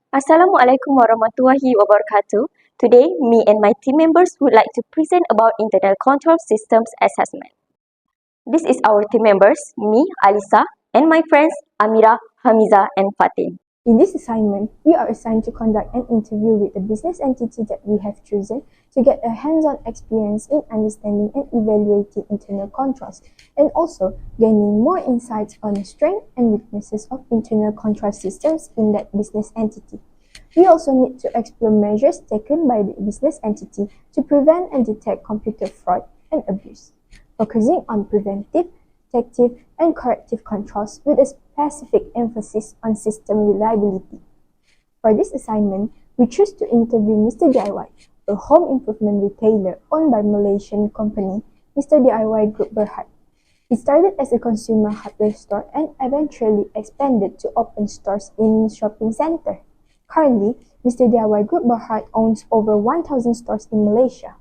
Assalamualaikum warahmatullahi wabarakatuh. Today, me and my team members would like to present about internal control systems assessment. This is our team members, me, Alissa, and my friends, n.amirah, Hamizah, and Fatin. In this assignment, we are assigned to conduct an interview with the business entity that we have chosen to get a hands-on experience in understanding and evaluating internal controls, and also gaining more insights on the strengths and weaknesses of internal control systems in that business entity. We also need to explore measures taken by the business entity to prevent and detect computer fraud and abuse, focusing on preventive, detective, and corrective controls with a specific emphasis on system reliability. For this assignment, we choose to interview Mr. DIY, a home improvement retailer owned by Malaysian company Mr. DIY Group Berhad. It started as a consumer hardware store and eventually expanded to open stores in shopping center. Currently, Mr. DIY Group Berhad owns over 1,000 stores in Malaysia.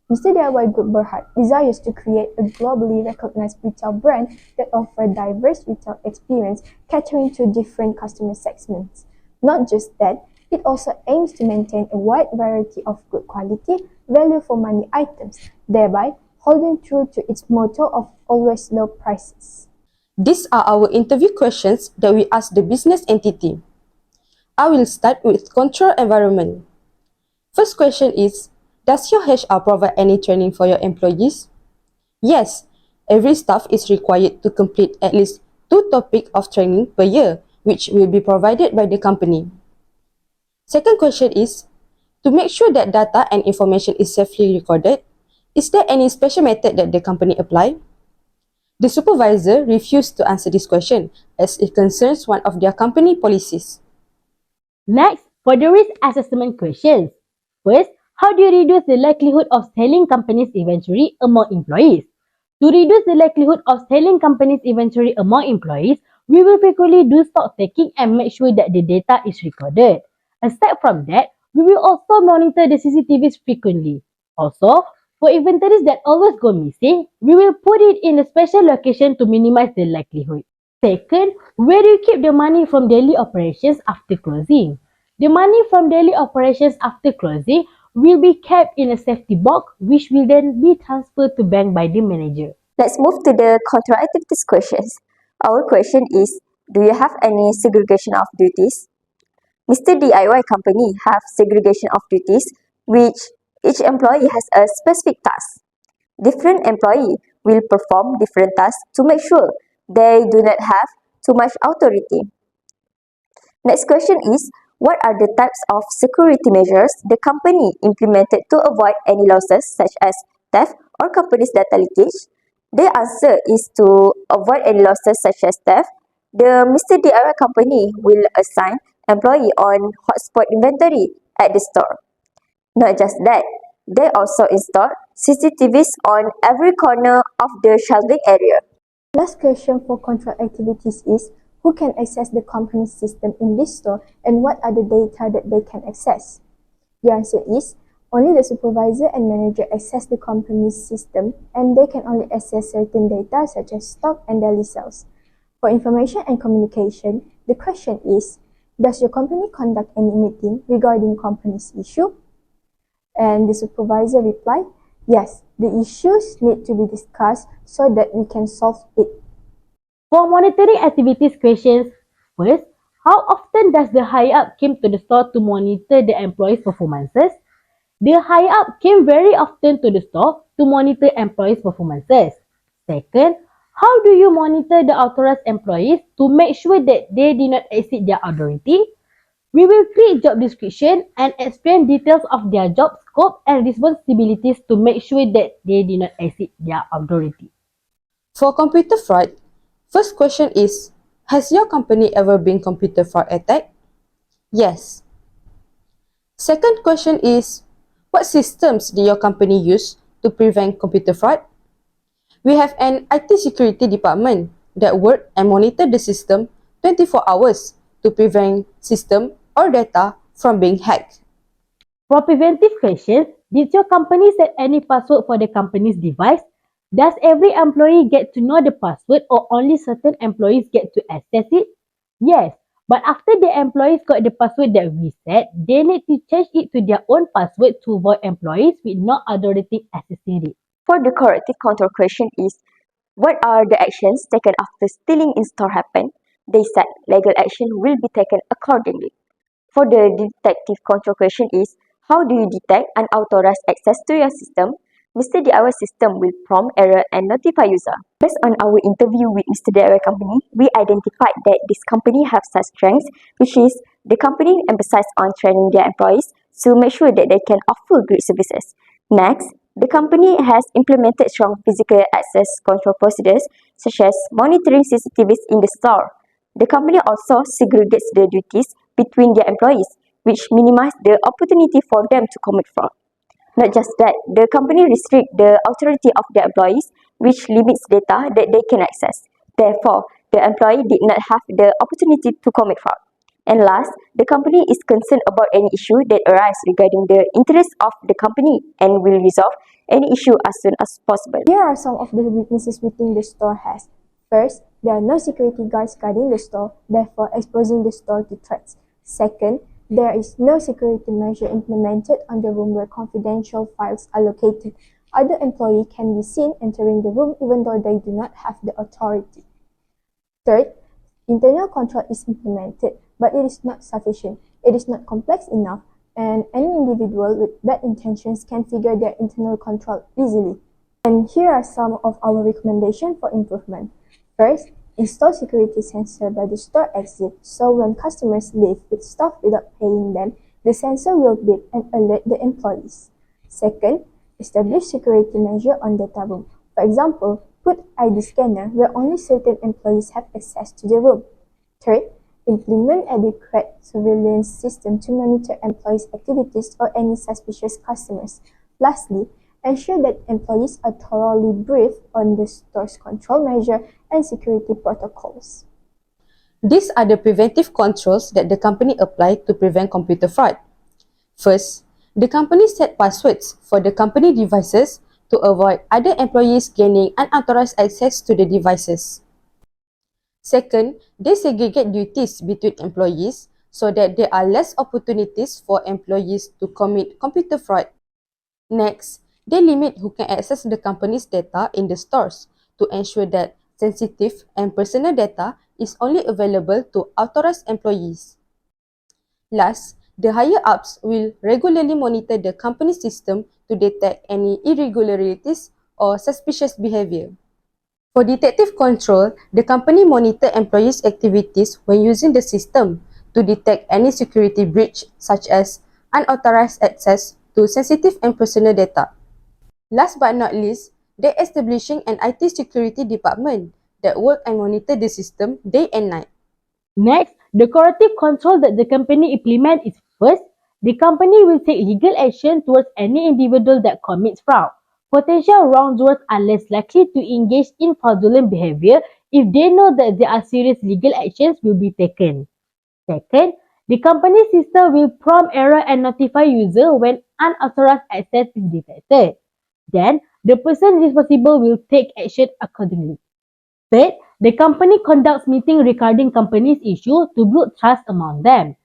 Mr. DIY Group Berhad desires to create a globally recognized retail brand that offers diverse retail experience catering to different customer segments. Not just that, it also aims to maintain a wide variety of good quality, value for money items, thereby holding true to its motto of always low prices. These are our interview questions that we ask the business entity. I will start with control environment. First question is, does your HR provide any training for your employees? Yes, every staff is required to complete at least 2 topics of training per year, which will be provided by the company. Second question is, to make sure that data and information is safely recorded, is there any special method that the company apply? The supervisor refused to answer this question as it concerns one of their company policies. Next, for the risk assessment questions. First, how do you reduce the likelihood of selling company's inventory among employees? To reduce the likelihood of selling company's inventory among employees, we will frequently do stock taking and make sure that the data is recorded. Aside from that, we will also monitor the CCTVs frequently. Also, for inventories that always go missing, we will put it in a special location to minimize the likelihood. Second, where do you keep the money from daily operations after closing? The money from daily operations after closing will be kept in a safety box which will then be transferred to bank by the manager. Let's move to the control activities questions. Our question is, do you have any segregation of duties? Mr. DIY company have segregation of duties, which each employee has a specific task. Different employee will perform different tasks to make sure they do not have too much authority. Next question is, what are the types of security measures the company implemented to avoid any losses such as theft or company's data leakage? The answer is to avoid any losses such as theft. The Mr. DIY company will assign employee on hotspot inventory at the store. Not just that, they also install CCTVs on every corner of the shelving area. Last question for control activities is, who can access the company's system in this store and what are the data that they can access? The answer is, only the supervisor and manager access the company's system and they can only access certain data such as stock and daily sales. For information and communication, the question is, does your company conduct any meeting regarding company's issue? And the supervisor replied, yes, the issues need to be discussed so that we can solve it. For monitoring activities questions, first, how often does the higher-up came to the store to monitor the employees' performances? The higher-up came very often to the store to monitor employees' performances. Second, how do you monitor the authorized employees to make sure that they did not exceed their authority? We will create job description and explain details of their job scope and responsibilities to make sure that they did not exceed their authority. For computer fraud, first question is, has your company ever been computer fraud attacked? Yes. Second question is, what systems do your company use to prevent computer fraud? We have an IT security department that work and monitor the system 24 hours to prevent system or data from being hacked. For preventive questions, did your company set any password for the company's device? Does every employee get to know the password or only certain employees get to access it? Yes, But after the employees got the password that we set, they need to change it to their own password to avoid employees with no authority accessing it. For the corrective control question is, what are the actions taken after stealing in store happen? They said legal action will be taken accordingly. For the detective control question is, how do you detect unauthorized access to your system? Mr. DIY system will prompt error and notify user. Based on our interview with Mr. DIY company, we identified that this company have such strengths, which is the company emphasized on training their employees to make sure that they can offer good services. Next, the company has implemented strong physical access control procedures such as monitoring CCTVs in the store. The company also segregates the duties between their employees, which minimize the opportunity for them to commit fraud. Not just that, the company restricts the authority of their employees, which limits data that they can access. Therefore, the employee did not have the opportunity to commit fraud. And last, the company is concerned about any issue that arise regarding the interest of the company and will resolve any issue as soon as possible. Here are some of the weaknesses we think the store has. First, there are no security guards guarding the store, therefore exposing the store to threats. Second, there is no security measure implemented on the room where confidential files are located. Other employees can be seen entering the room even though they do not have the authority. Third, internal control is implemented, but it is not sufficient. It is not complex enough, and any individual with bad intentions can figure their internal control easily. And here are some of our recommendations for improvement. First, install security sensor by the store exit so when customers leave with stuff without paying them, the sensor will beep and alert the employees. Second, establish security measure on data room. For example, put ID scanner where only certain employees have access to the room. Third, implement adequate surveillance system to monitor employees' activities or any suspicious customers. Lastly, ensure that employees are thoroughly briefed on the store's control measure and security protocols. These are the preventive controls that the company applied to prevent computer fraud. First, the company set passwords for the company devices to avoid other employees gaining unauthorized access to the devices. Second, they segregate duties between employees so that there are less opportunities for employees to commit computer fraud. Next, they limit who can access the company's data in the stores to ensure that sensitive and personal data is only available to authorized employees. Last, the higher-ups will regularly monitor the company system to detect any irregularities or suspicious behavior. For detective control, the company monitor employees' activities when using the system to detect any security breach such as unauthorized access to sensitive and personal data. Last but not least, they're establishing an IT security department that work and monitor the system day and night. Next, the corrective control that the company implement is first, the company will take legal action towards any individual that commits fraud. Potential wrongdoers are less likely to engage in fraudulent behavior if they know that there are serious legal actions will be taken. Second, the company system will prompt error and notify user when unauthorized access is detected. Then, the person responsible will take action accordingly. Third, the company conducts meeting regarding company's issue to build trust among them.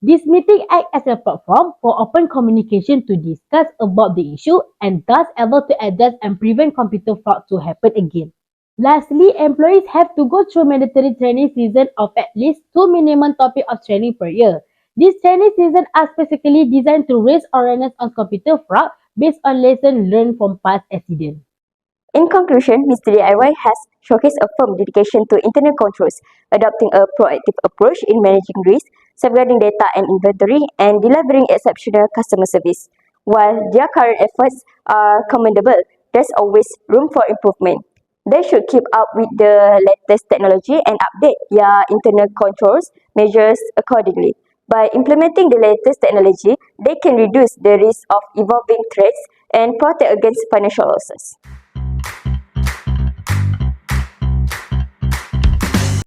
This meeting acts as a platform for open communication to discuss about the issue and thus able to address and prevent computer fraud to happen again. Lastly, employees have to go through mandatory training season of at least 2 minimum topic of training per year. These training seasons are specifically designed to raise awareness on computer fraud based on lessons learned from past accidents. In conclusion, Mr. DIY has showcased a firm dedication to internal controls, adopting a proactive approach in managing risk, safeguarding data and inventory, and delivering exceptional customer service. While their current efforts are commendable, there's always room for improvement. They should keep up with the latest technology and update their internal controls measures accordingly. By implementing the latest technology, they can reduce the risk of evolving threats and protect against financial losses.